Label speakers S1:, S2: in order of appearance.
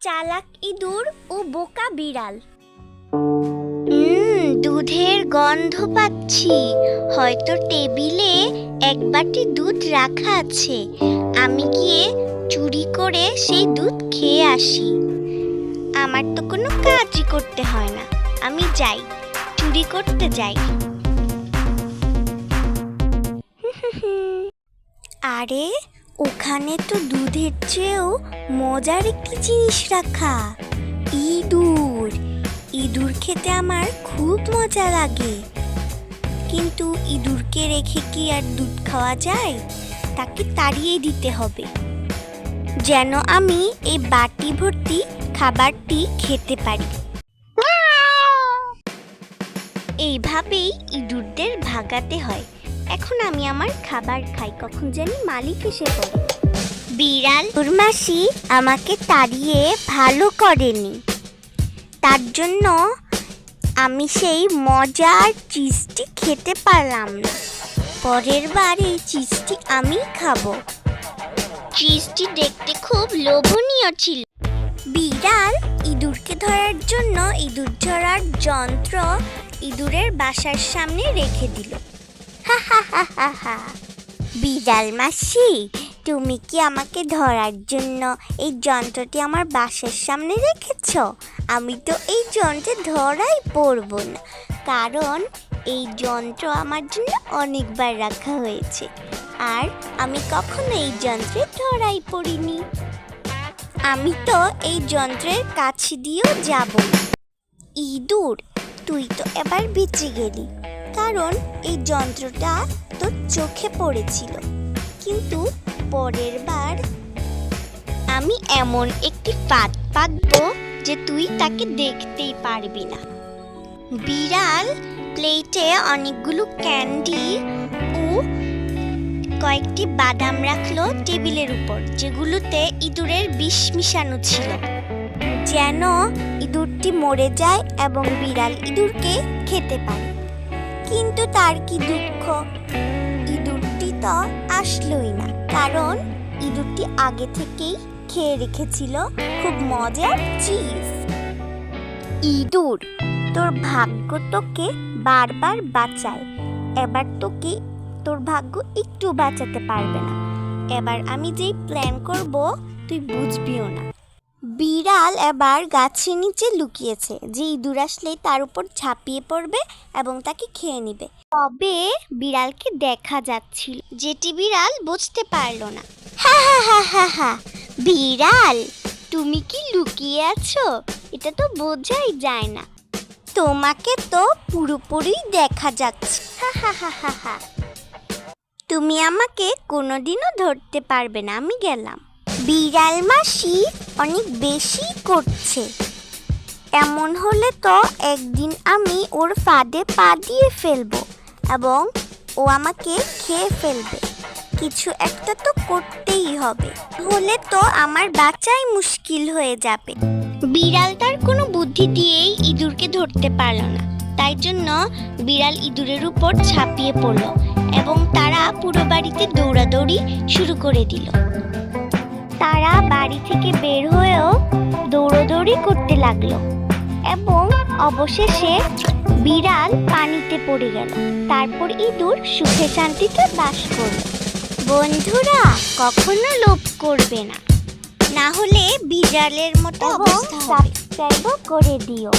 S1: চালাক ইঁদুর ও বোকা বিড়াল। দুধের গন্ধ পাচ্ছি, হয়তো টেবিলে এক বাটি দুধ রাখা আছে। আমি গিয়ে চুরি করে সেই দুধ খেয়ে আসি। আমার তো কোনো কাজই করতে হয় না, আমি যাই, চুরি করতে যাই। আরে ওখানে তো দুধের চেয়েও মজার একটি জিনিস রাখা, ইঁদুর। ইঁদুর খেতে আমার খুব মজা লাগে, কিন্তু ইঁদুরকে রেখে কি আর দুধ খাওয়া যায়? তাকে তাড়িয়ে দিতে হবে, যেন আমি এই বাটি ভর্তি খাবারটি খেতে পারি। এইভাবেই ইঁদুরদের ভাগাতে হয়। এখন আমি আমার খাবার খাই, কখন জানি মালিক এসে পড়ে। বিড়াল মাসি আমাকে তাড়িয়ে ভালো করেনি, তার জন্য আমি সেই মজার চিজটি খেতে পারলাম না। পরের বার এই চিজটি আমি খাবো। চিজটি দেখতে খুব লোভনীয় ছিল। বিড়াল ইঁদুরকে ধরার জন্য ইঁদুর ধরার যন্ত্র ইঁদুরের বাসার সামনে রেখে দিল। বিড়াল মাসি, তুমি কি আমাকে ধরার জন্য এই যন্ত্রটি আমার বাসার সামনে রেখেছ? আমি তো এই যন্ত্রে ধরাই পড়ব না, কারণ এই যন্ত্র আমার জন্য অনেকবার রাখা হয়েছে, আর আমি কখনো এই যন্ত্রে ধরাই পড়িনি। আমি তো এই যন্ত্রের কাছে দিয়েও যাব না। ইঁদুর, তুই তো এবার বেঁচে গেলি, কারণ এই যন্ত্রটা তোর চোখে পড়েছিল, কিন্তু পরের বার আমি এমন একটি ফাঁদ পাতবো যে তুই তাকে দেখতেই পারবি না। বিড়াল প্লেটে অনেকগুলো ক্যান্ডি ও কয়েকটি বাদাম রাখলো টেবিলের উপর, যেগুলোতে ইঁদুরের বিষ মিশানো ছিল, যেন ইঁদুরটি মরে যায় এবং বিড়াল ইঁদুরকে খেতে পারে। কিন্তু তার কি দুঃখ, ইঁদুরটি তো আসলোই না, কারণ ইঁদুরটি আগে থেকেই খেয়ে রেখেছিল খুব মজার চিজ। ইঁদুর, তোর ভাগ্য তোকে বারবার বাঁচায়, এবার তোকে তোর ভাগ্য একটু বাঁচাতে পারবে না। এবার আমি যেই প্ল্যান করব তুই বুঝবিও না। বিড়াল এবার গাছের নিচে লুকিয়েছে, যে ইঁদুর আসলে তার উপর ঝাঁপিয়ে পড়বে এবং তাকে খেয়ে নেবে। তবে বিড়ালকে দেখা যাচ্ছিল, যেটি বিড়াল বুঝতে পারলো না। হা, বিড়াল, তুমি কি লুকিয়ে আছো? এটা তো বোঝাই যায় না, তোমাকে তো পুরোপুরি দেখা যাচ্ছে। হা, তুমি আমাকে কোনোদিনও ধরতে পারবে না, আমি গেলাম। বিড়াল মাসি অনেক বেশি করছে, এমন হলে তো একদিন আমি ওর ফাঁদে পা দিয়ে ফেলবো এবং ও আমাকে খেয়ে ফেলবে। কিছু একটা তো করতেই হবে, হলে তো আমার বাঁচাই মুশকিল হয়ে যাবে। বিড়াল তার কোনো বুদ্ধি দিয়েই ইঁদুরকে ধরতে পারল না, তাই জন্য বিড়াল ইঁদুরের উপর ঝাঁপিয়ে পড়ল এবং তারা পুরো বাড়িতে দৌড়াদৌড়ি শুরু করে দিল। তারা বাড়ি থেকে বের হয়েও দৌড়াদৌড়ি করতে লাগলো এবং অবশেষে বিড়াল পানিতে পড়ে গেল। তারপর ইঁদুর সুখে শান্তিতে বাস করল। বন্ধুরা, কখনো লোভ করবে না, না হলে বিড়ালের মতো অবস্থা হবে। সাবস্ক্রাইব করে দিও।